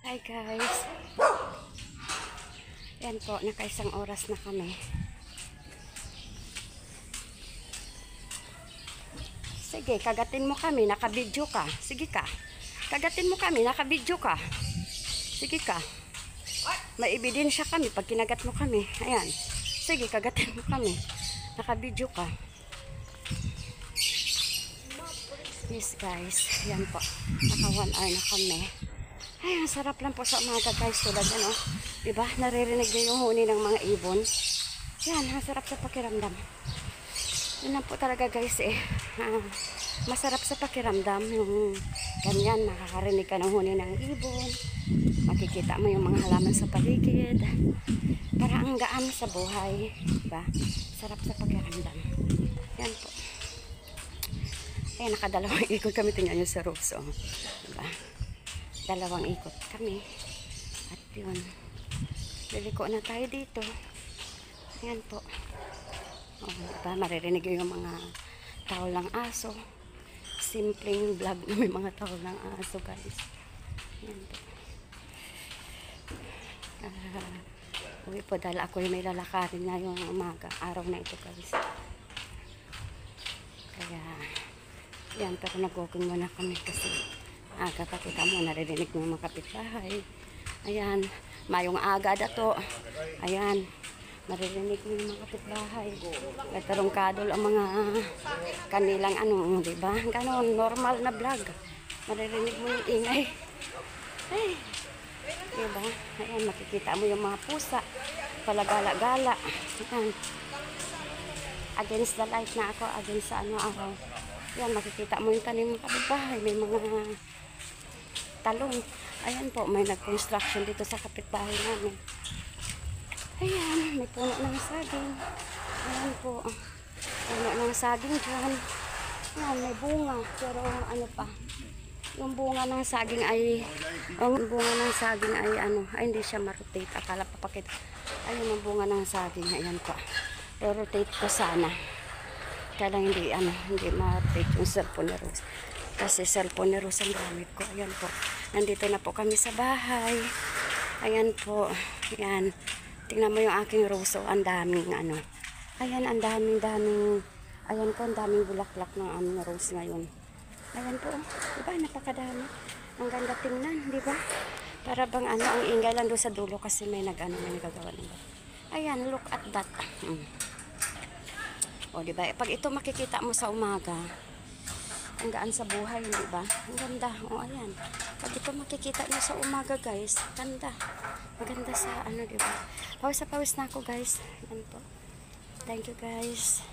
Hi guys. Yan po, nakaisang oras na kami. Sige, kagatin mo kami, nakabidyo ka. Sige ka. Kagatin mo kami, nakabidyo ka. Sige ka. May ebidensya kami pag kinagat mo kami. Ayan. Sige, kagatin mo kami. Nakabidyo ka. Yes guys, yan po. Naka 1 hour na kami. Ay, ang sarap lang po sa umaga guys. Tulad yan, oh. Diba? Naririnig niyo yung huni ng mga ibon. Yan, ang sarap sa pakiramdam. Yun lang po talaga guys eh. Masarap sa pakiramdam yung ganyan. Makakarinig ka ng huni ng ibon. Makikita mo yung mga halaman sa paligid. Para ang gaan sa buhay. Diba? Sarap sa pakiramdam. Yan po. Eh, nakadalawang ikot kami. Tingnan nyo sa roofs, oh. Diba? Dalawang ikot kami. At yun. Liliko na tayo dito. Ayan po. O, diba? Maririnig yung mga tao ng aso. Simpleng vlog na may mga tao ng aso guys. Ayan po. Uwi po dahil ako may lalakarin na yung umaga. Araw na ito guys. Kaya yan, pero nag-walking muna kami kasi aga pa, kita mo, naririnig mo mga kapitbahay. Ayan, mayong aga dato. Ayan, naririnig mo yung mga kapitbahay. Tarungkadol ang mga kanilang ano, diba? Ganon, normal na vlog. Naririnig mo yung ingay. Ay, diba? Ayan, makikita mo yung mga pusa. Palagala-gala. Ayan. Against the light na ako, against sa ano araw. Yan, makikita mo yung tanim ng kapitbahay. May mga talong. Ayan po, may nag-construction dito sa kapitbahay namin. Ayan, may puno ng saging. Ayan po, puno ng saging dyan. Ayan, may bunga. Pero ano pa, yung bunga ng saging ay, ay hindi siya ma-rotate. Akala pa pakita. Ayun ang bunga ng saging. Ayan po. I-rotate ko sana. Kaya lang hindi ma-rotate yung cellphone ni Rose. Kasi cellphone ni Rose ang gamit ko. Ayan po. Nandito na po kami sa bahay. Ayan po. Ayan. Tingnan mo yung aking rose. Oh, ang daming ano. Ayan, ang daming. Ayan po, ang daming bulaklak ng aming rose ngayon. Ayan po. Diba? Napakadami. Ang ganda tingnan. Diba? Para bang ano, ang ingay lang doon sa dulo kasi may nagagawa ng ayan, look at that. O, diba? Pag ito makikita mo sa umaga, ang gaan sa buhay, diba? Ang ganda. O, ayan. Pag ito makikita nyo sa umaga, guys, ganda. Maganda sa, ano, diba? Pawis na ako, guys. Ayan po. Thank you, guys.